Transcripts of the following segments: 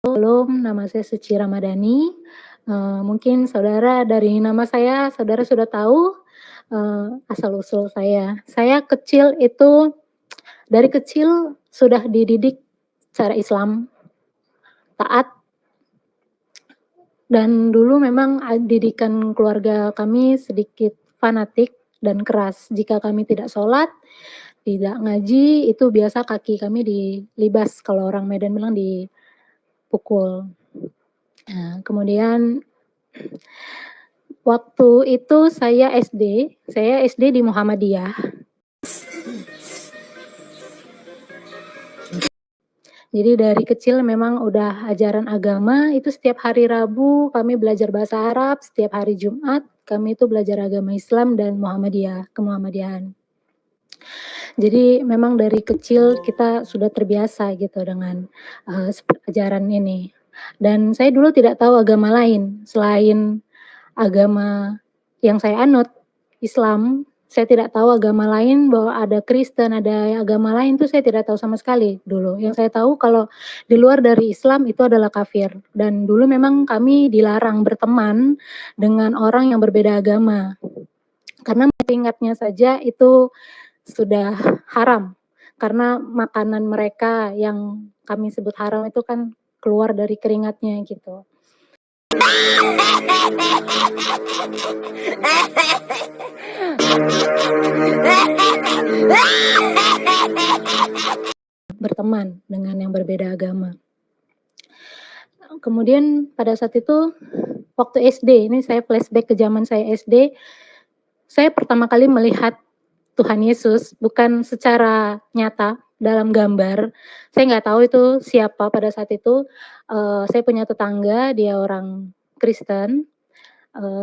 Halo, nama saya Suci Ramadhani. Mungkin saudara dari nama saya, saudara sudah tahu, asal-usul saya. Saya kecil itu dari kecil sudah dididik secara Islam, taat, dan dulu memang didikan keluarga kami sedikit fanatik dan keras. Jika kami tidak sholat, tidak ngaji, itu biasa kaki kami dilibas, kalau orang Medan bilang dipukul. Kemudian waktu itu saya SD di Muhammadiyah. Jadi dari kecil memang udah ajaran agama itu setiap hari Rabu kami belajar bahasa Arab, setiap hari Jumat kami itu belajar agama Islam dan kemuhammadiyahan. Jadi memang dari kecil kita sudah terbiasa gitu dengan, ajaran ini. Dan saya dulu tidak tahu agama lain selain agama yang saya anut, Islam. Saya tidak tahu agama lain, bahwa ada Kristen, ada agama lain tuh saya tidak tahu sama sekali dulu. Yang saya tahu kalau di luar dari Islam itu adalah kafir, dan dulu memang kami dilarang berteman dengan orang yang berbeda agama. Karena mengingatnya saja itu sudah haram, karena makanan mereka yang kami sebut haram itu kan keluar dari keringatnya gitu. Berteman dengan yang berbeda agama. Kemudian pada saat itu, waktu SD, ini saya flashback ke zaman saya SD, saya pertama kali melihat Tuhan Yesus, bukan secara nyata dalam gambar. Saya nggak tahu itu siapa pada saat itu, saya punya tetangga, dia orang Kristen,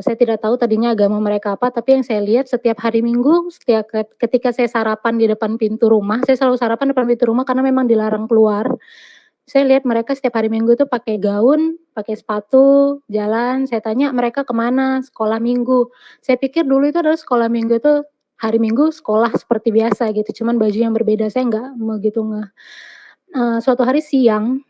saya tidak tahu tadinya agama mereka apa, tapi yang saya lihat setiap hari Minggu, setiap ketika saya sarapan di depan pintu rumah, saya selalu sarapan depan pintu rumah karena memang dilarang keluar. Saya lihat mereka setiap hari Minggu itu pakai gaun, pakai sepatu, jalan, saya tanya, "Mereka kemana?" "Sekolah Minggu." Saya pikir dulu itu adalah sekolah Minggu itu hari Minggu sekolah seperti biasa gitu, cuman baju yang berbeda, saya nggak begitu ngeh. Suatu hari siang,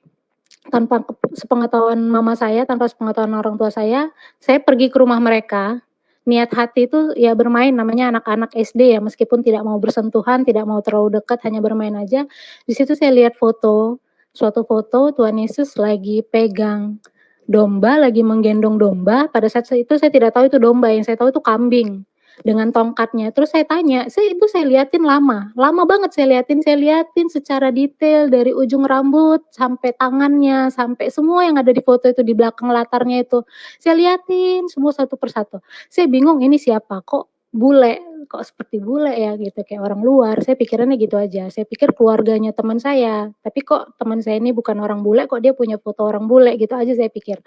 tanpa sepengetahuan mama saya, tanpa sepengetahuan orang tua saya pergi ke rumah mereka. Niat hati itu ya bermain, namanya anak-anak SD ya, meskipun tidak mau bersentuhan, tidak mau terlalu dekat, hanya bermain aja. Di situ saya lihat suatu foto Tuhan Yesus lagi pegang domba, lagi menggendong domba, pada saat itu saya tidak tahu itu domba, yang saya tahu itu kambing dengan tongkatnya. Terus saya tanya, saya liatin lama banget saya liatin secara detail dari ujung rambut sampai tangannya, sampai semua yang ada di foto itu di belakang latarnya itu. Saya liatin semua satu persatu. Saya bingung ini siapa, kok seperti bule ya gitu, kayak orang luar, saya pikirannya gitu aja. Saya pikir keluarganya teman saya, tapi kok teman saya ini bukan orang bule, kok dia punya foto orang bule, gitu aja saya pikir,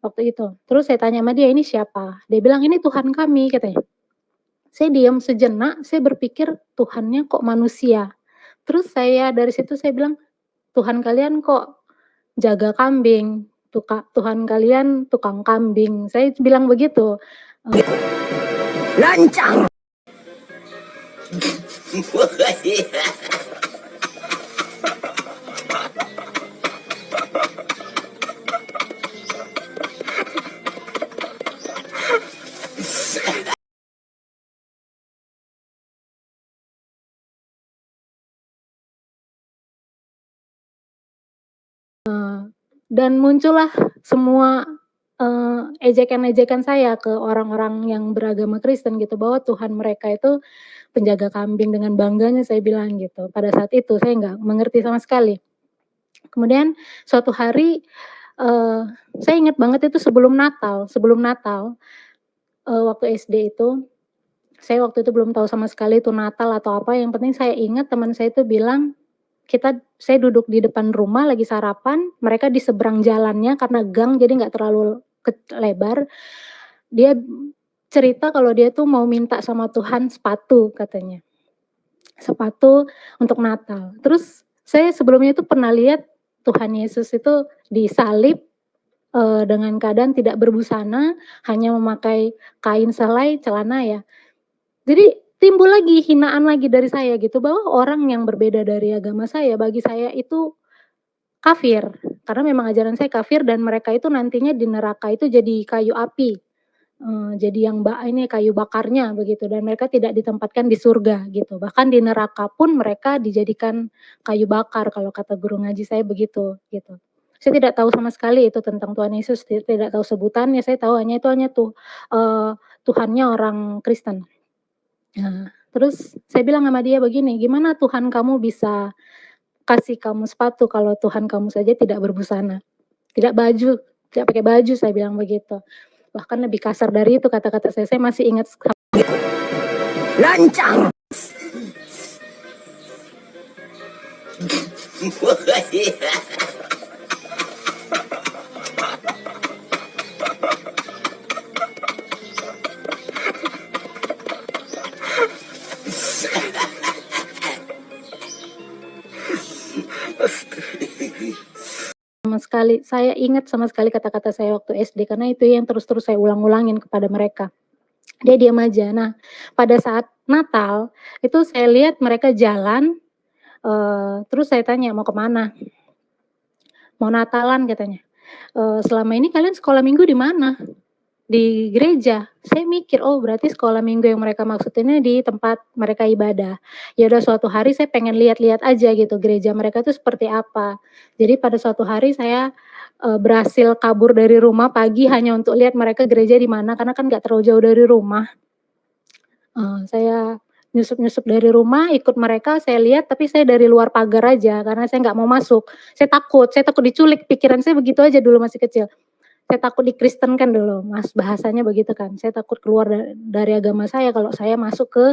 waktu itu. Terus saya tanya sama dia, "Ini siapa?" Dia bilang, "Ini Tuhan kami," katanya. Saya diam sejenak, saya berpikir, "Tuhannya kok manusia?" Terus dari situ saya bilang, "Tuhan kalian kok jaga kambing, Tuhan kalian tukang kambing." Saya bilang begitu. Lancang. Dan muncullah semua, ejekan-ejekan saya ke orang-orang yang beragama Kristen gitu, bahwa Tuhan mereka itu penjaga kambing, dengan bangganya saya bilang gitu. Pada saat itu saya nggak mengerti sama sekali. Kemudian suatu hari, saya ingat banget itu sebelum Natal, waktu SD itu, saya waktu itu belum tahu sama sekali itu Natal atau apa, yang penting saya ingat teman saya itu bilang, saya duduk di depan rumah lagi sarapan, mereka di seberang jalannya karena gang jadi nggak terlalu lebar, dia cerita kalau dia tuh mau minta sama Tuhan sepatu katanya, sepatu untuk Natal. Terus saya sebelumnya itu pernah lihat Tuhan Yesus itu disalib, dengan keadaan tidak berbusana, hanya memakai kain selai, celana ya. Jadi timbul lagi hinaan lagi dari saya gitu, bahwa orang yang berbeda dari agama saya, bagi saya itu kafir, karena memang ajaran saya kafir dan mereka itu nantinya di neraka itu jadi kayu api, jadi yang ini kayu bakarnya begitu dan mereka tidak ditempatkan di surga gitu, bahkan di neraka pun mereka dijadikan kayu bakar kalau kata guru ngaji saya begitu, gitu. Saya tidak tahu sama sekali itu tentang Tuhan Yesus, tidak tahu sebutannya, saya tahu hanya tuh, Tuhannya orang Kristen. Nah, terus saya bilang sama dia begini, "Gimana Tuhan kamu bisa kasih kamu sepatu kalau Tuhan kamu saja tidak berbusana, tidak baju tidak pakai baju," saya bilang begitu. Bahkan lebih kasar dari itu kata-kata saya masih ingat Lancang. sama sekali, saya ingat sama sekali kata-kata saya waktu SD karena itu yang terus-terus saya ulang-ulangin kepada mereka. Dia diam aja. Nah, pada saat Natal, itu saya lihat mereka jalan, terus saya tanya, "Mau kemana?" "Mau Natalan," katanya. "Selama ini kalian sekolah minggu di mana?" "Di gereja." Saya mikir, oh berarti sekolah minggu yang mereka maksud ini di tempat mereka ibadah. Ya udah suatu hari saya pengen lihat-lihat aja gitu gereja mereka tuh seperti apa. Jadi pada suatu hari saya, berhasil kabur dari rumah pagi hanya untuk lihat mereka gereja di mana karena kan nggak terlalu jauh dari rumah. Saya nyusup-nyusup dari rumah, ikut mereka, saya lihat, tapi saya dari luar pagar aja, karena saya nggak mau masuk. Saya takut diculik, pikiran saya begitu aja dulu masih kecil. Saya takut dikristenkan dulu, Mas, bahasanya begitu kan. Saya takut keluar dari agama saya kalau saya masuk ke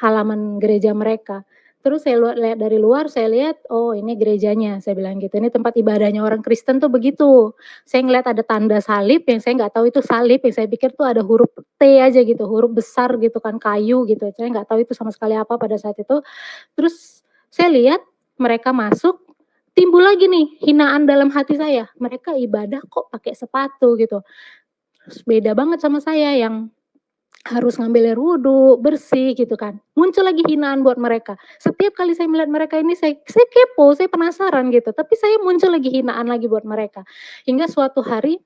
halaman gereja mereka. Terus saya lihat dari luar, saya lihat, "Oh ini gerejanya," saya bilang gitu, "ini tempat ibadahnya orang Kristen tuh begitu." Saya ngelihat ada tanda salib yang saya nggak tahu itu salib, yang saya pikir tuh ada huruf T aja gitu, huruf besar gitu kan, kayu gitu, saya nggak tahu itu sama sekali apa pada saat itu. Terus saya lihat mereka masuk, timbul lagi nih hinaan dalam hati saya, mereka ibadah kok pakai sepatu gitu. Terus beda banget sama saya yang harus ngambil air wudhu, bersih gitu kan. Muncul lagi hinaan buat mereka. Setiap kali saya melihat mereka ini saya kepo, saya penasaran gitu, tapi saya muncul lagi hinaan lagi buat mereka. Hingga suatu hari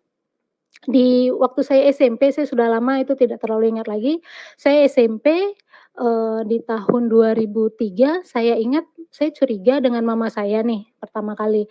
di waktu saya SMP, saya sudah lama itu tidak terlalu ingat lagi, saya SMP, di tahun 2003 saya ingat saya curiga dengan mama saya nih pertama kali.